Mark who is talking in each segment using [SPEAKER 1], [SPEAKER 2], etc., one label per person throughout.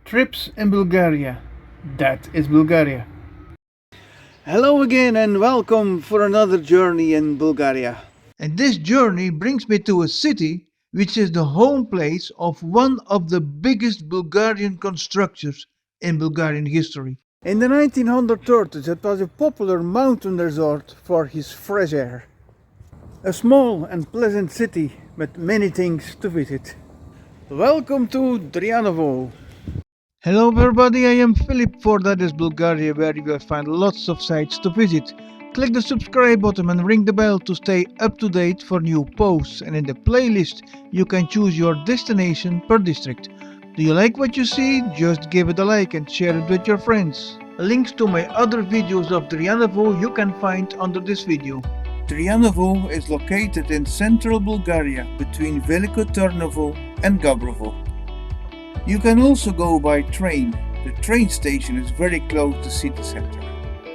[SPEAKER 1] Trips in Bulgaria. That is Bulgaria. Hello again and welcome for another journey in Bulgaria.
[SPEAKER 2] And this journey brings me to a city which is the home place of one of the biggest Bulgarian constructions in Bulgarian history.
[SPEAKER 1] In the 1930s it was a popular mountain resort for his fresh air. A small and pleasant city with many things to visit. Welcome to Dryanovo.
[SPEAKER 2] Hello everybody, I am Philip for That is Bulgaria, where you will find lots of sites to visit. Click the subscribe button and ring the bell to stay up to date for new posts, and in the playlist you can choose your destination per district. Do you like what you see? Just give it a like and share it with your friends. Links to my other videos of Dryanovo you can find under this video.
[SPEAKER 1] Dryanovo is located in central Bulgaria between Veliko Tarnovo and Gabrovo. You can also go by train. The train station is very close to city center.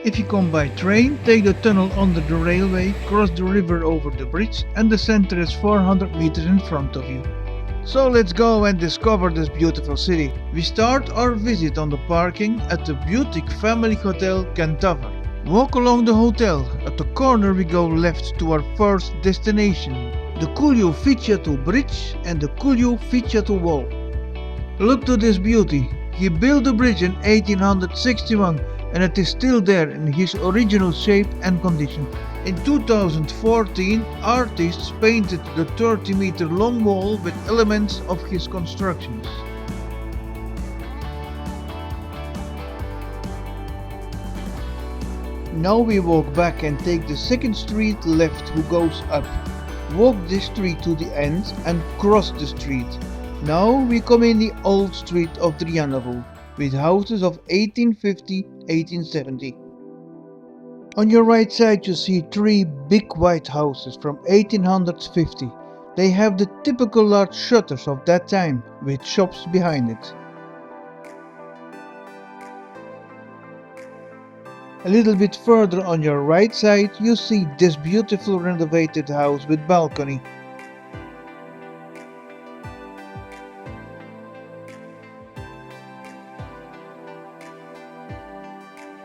[SPEAKER 2] If you come by train, take the tunnel under the railway, cross the river over the bridge, and the center is 400 meters in front of you. So let's go and discover this beautiful city. We start our visit on the parking at the boutique family hotel Cantava. Walk along the hotel. At the corner we go left to our first destination, the Culio Ficiatu Bridge and the Culio Ficiatu Wall. Look to this beauty. He built the bridge in 1861 and it is still there in his original shape and condition. In 2014, artists painted the 30-meter long wall with elements of his constructions. Now we walk back and take the second street left who goes up. Walk this street to the end and cross the street. Now we come in the old street of Dryanovu, with houses of 1850-1870. On your right side you see three big white houses from 1850. They have the typical large shutters of that time, with shops behind it. A little bit further on your right side you see this beautiful renovated house with balcony.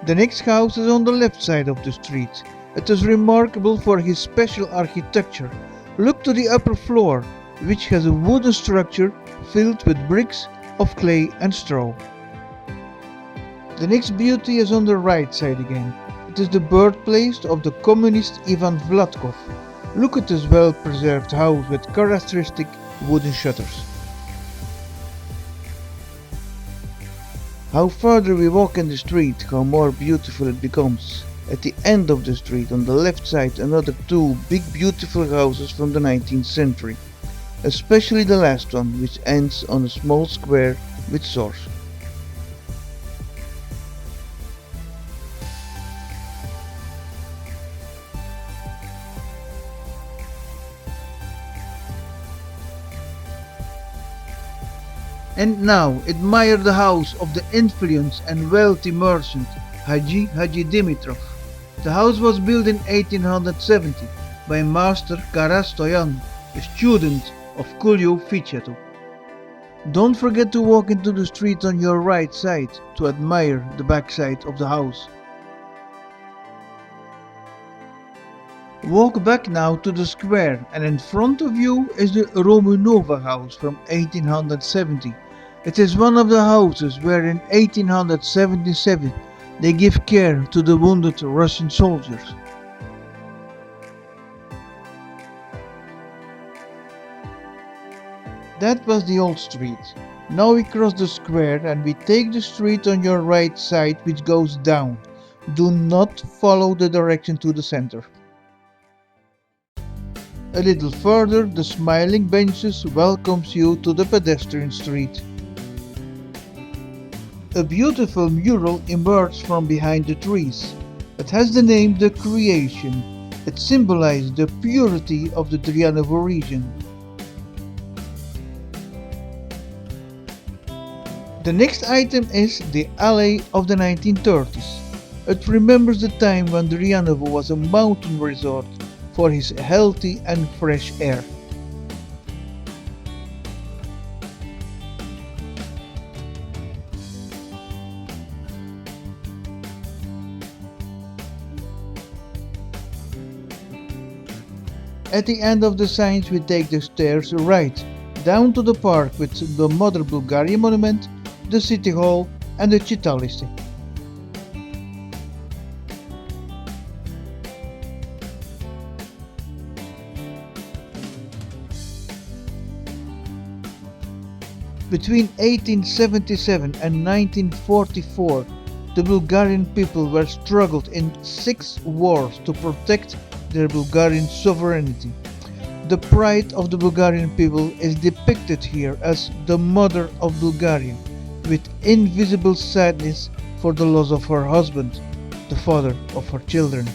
[SPEAKER 2] The next house is on the left side of the street. It is remarkable for his special architecture. Look to the upper floor, which has a wooden structure filled with bricks of clay and straw. The next beauty is on the right side again. It is the birthplace of the communist Ivan Vladkov. Look at this well-preserved house with characteristic wooden shutters. How further we walk in the street, how more beautiful it becomes. At the end of the street, on the left side, another two big beautiful houses from the 19th century. Especially the last one, which ends on a small square with source. And now admire the house of the influential and wealthy merchant Haji Dimitrov. The house was built in 1870 by Master Karastoyan, a student of Culio Ficiatu. Don't forget to walk into the street on your right side to admire the back side of the house. Walk back now to the square, and in front of you is the Romunova House from 1870. It is one of the houses where in 1877 they give care to the wounded Russian soldiers. That was the old street. Now we cross the square and we take the street on your right side which goes down. Do not follow the direction to the center. A little further, the smiling benches welcomes you to the pedestrian street. A beautiful mural emerged from behind the trees. It has the name The Creation. It symbolizes the purity of the Drianovo region. The next item is the Alley of the 1930s. It remembers the time when Drianovo was a mountain resort for his healthy and fresh air. At the end of the signs we take the stairs right, down to the park with the Mother Bulgaria monument, the city hall and the читалище. Between 1877 and 1944, the Bulgarian people were struggled in 6 wars to protect their Bulgarian sovereignty. The pride of the Bulgarian people is depicted here as the mother of Bulgaria, with invisible sadness for the loss of her husband, the father of her children.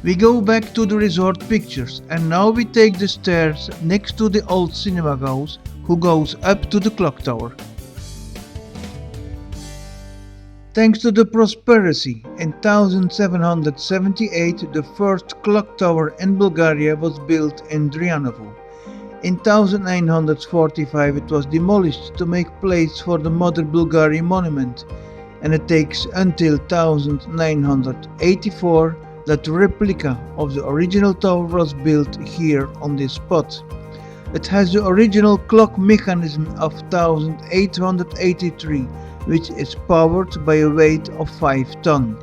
[SPEAKER 2] We go back to the resort pictures, and now we take the stairs next to the old cinema house who goes up to the clock tower. Thanks to the prosperity, in 1778 the first clock tower in Bulgaria was built in Dryanovo. In 1945 it was demolished to make place for the Mother Bulgaria monument, and it takes until 1984 that the replica of the original tower was built here on this spot. It has the original clock mechanism of 1883, which is powered by a weight of 5 tons.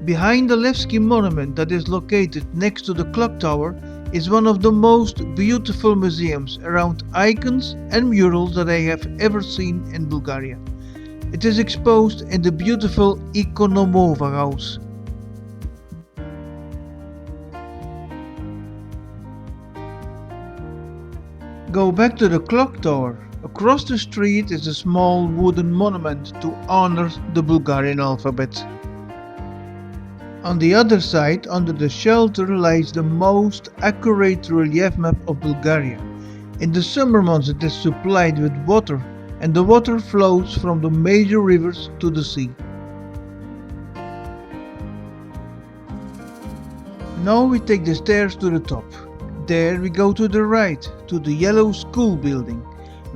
[SPEAKER 2] Behind the Levski monument that is located next to the clock tower is one of the most beautiful museums around icons and murals that I have ever seen in Bulgaria. It is exposed in the beautiful Romunova House. Go back to the clock tower. Across the street is a small wooden monument to honor the Bulgarian alphabet. On the other side, under the shelter, lies the most accurate relief map of Bulgaria. In the summer months it is supplied with water, and the water flows from the major rivers to the sea. Now we take the stairs to the top. There we go to the right, to the yellow school building.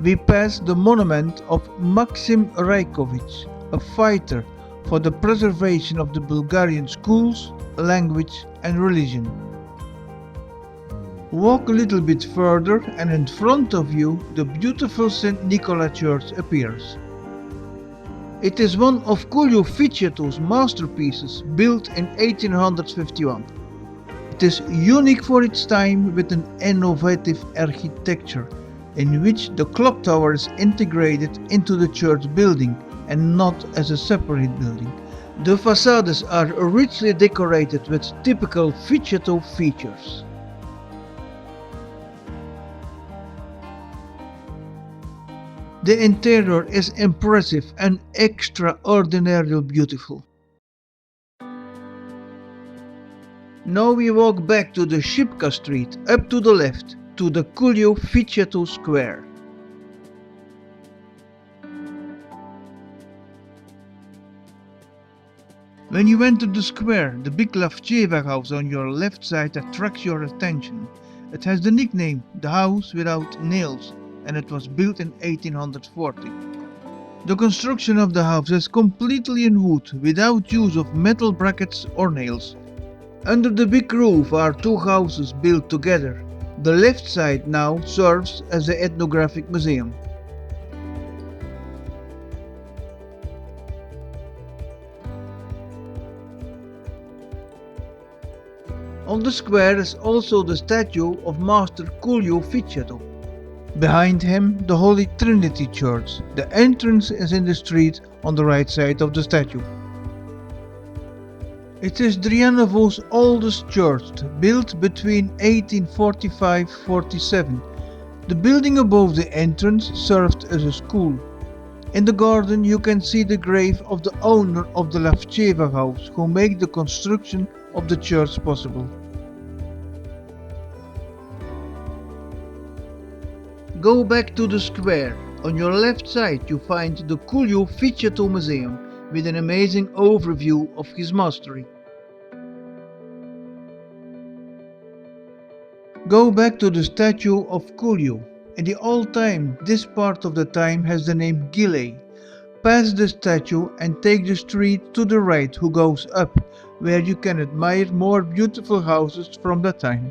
[SPEAKER 2] We pass the monument of Maxim Rajkovic, a fighter for the preservation of the Bulgarian schools, language and religion. Walk a little bit further and in front of you the beautiful St. Nicholas Church appears. It is one of Culio Ficeto's masterpieces built in 1851. It is unique for its time with an innovative architecture in which the clock tower is integrated into the church building and not as a separate building. The facades are richly decorated with typical Ficeto features. The interior is impressive and extraordinarily beautiful. Now we walk back to the Shipka Street, up to the left, to the Culio Ficeto Square. When you enter the square, the big Lavcheva house on your left side attracts your attention. It has the nickname the house without nails, and it was built in 1840. The construction of the house is completely in wood without use of metal brackets or nails. Under the big roof are 2 houses built together. The left side now serves as the ethnographic museum. On the square is also the statue of Master Culio Ficeto. Behind him, the Holy Trinity Church. The entrance is in the street on the right side of the statue. It is Dryanovo's oldest church, built between 1845-47. The building above the entrance served as a school. In the garden you can see the grave of the owner of the Lavcheva house, who made the construction of the church possible. Go back to the square. On your left side you find the Culio Ficeto Museum with an amazing overview of his mastery. Go back to the statue of Culio. In the old time, this part of the time has the name Gile. Pass the statue and take the street to the right who goes up, where you can admire more beautiful houses from that time.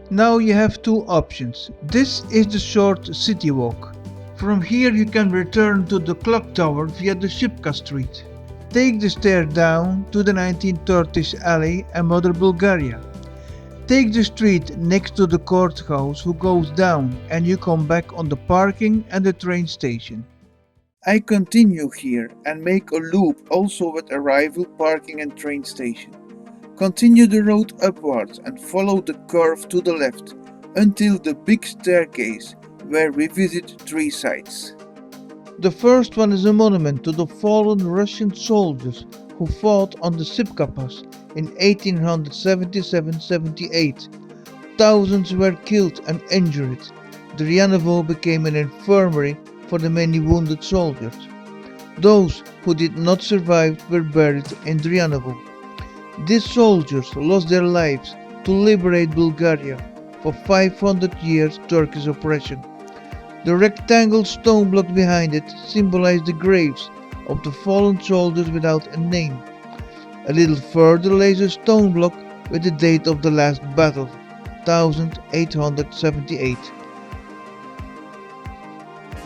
[SPEAKER 2] Now you have two options. This is the short city walk. From here you can return to the clock tower via the Shipka street. Take the stair down to the 1930s alley and Mother Bulgaria. Take the street next to the courthouse who goes down and you come back on the parking and the train station. I continue here and make a loop also with arrival, parking and train station. Continue the road upwards and follow the curve to the left until the big staircase where we visit three sites. The first one is a monument to the fallen Russian soldiers who fought on the Sipka Pass in 1877-78. Thousands were killed and injured. Dryanovo became an infirmary for the many wounded soldiers. Those who did not survive were buried in Dryanovo. These soldiers lost their lives to liberate Bulgaria for 500 years Turkish oppression. The rectangle stone block behind it symbolized the graves of the fallen soldiers without a name. A little further lays a stone block with the date of the last battle, 1878.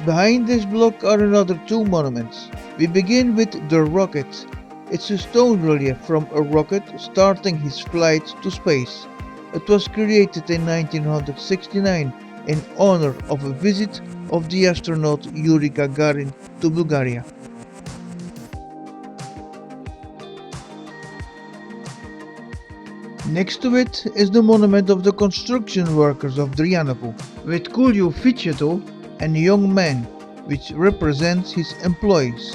[SPEAKER 2] Behind this block are another two monuments. We begin with the rocket. It's a stone relief from a rocket starting his flight to space. It was created in 1969 in honor of a visit of the astronaut Yuri Gagarin to Bulgaria. Next to it is the monument of the construction workers of Dryanovu, with Kulju Ficheto and a young man, which represents his employees.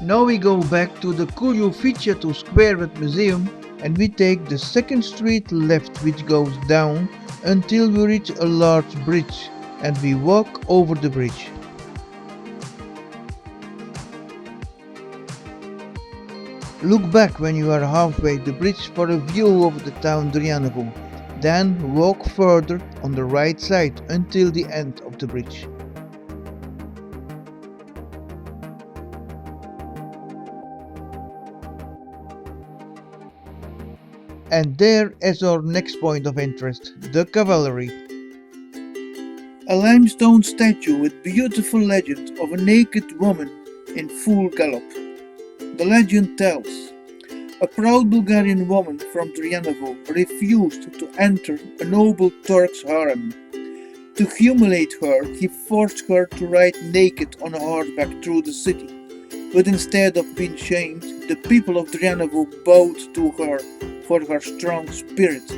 [SPEAKER 2] Now we go back to the Kulju Ficheto Square at Museum and we take the second street left which goes down until we reach a large bridge and we walk over the bridge. Look back when you are halfway the bridge for a view of the town Dryanovu. Then walk further on the right side until the end of the bridge. And there is our next point of interest, the cavalry. A limestone statue with beautiful legend of a naked woman in full gallop. The legend tells, a proud Bulgarian woman from Dryanovo refused to enter a noble Turk's harem. To humiliate her, he forced her to ride naked on a horseback through the city. But instead of being shamed, the people of Dryanovo bowed to her for her strong spirit.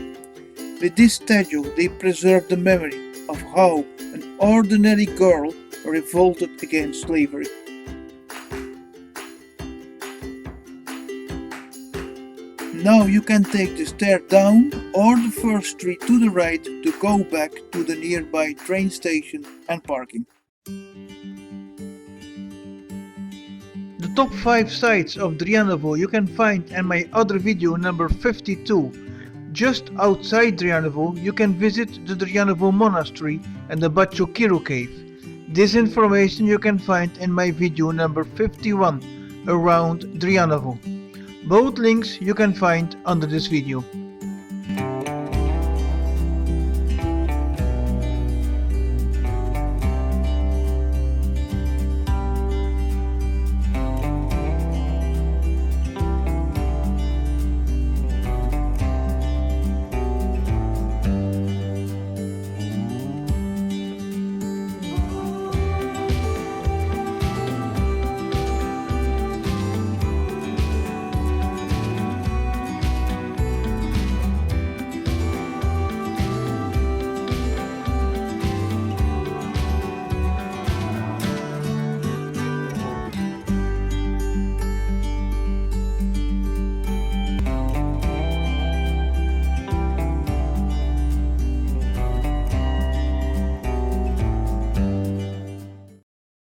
[SPEAKER 2] With this statue they preserve the memory of how an ordinary girl revolted against slavery. Now you can take the stair down or the first street to the right to go back to the nearby train station and parking. The top 5 sites of Drianovu you can find in my other video number 52. Just outside Dryanovo you can visit the Dryanovo Monastery and the Bacho Kiro cave. This information you can find in my video number 51 around Dryanovo. Both links you can find under this video.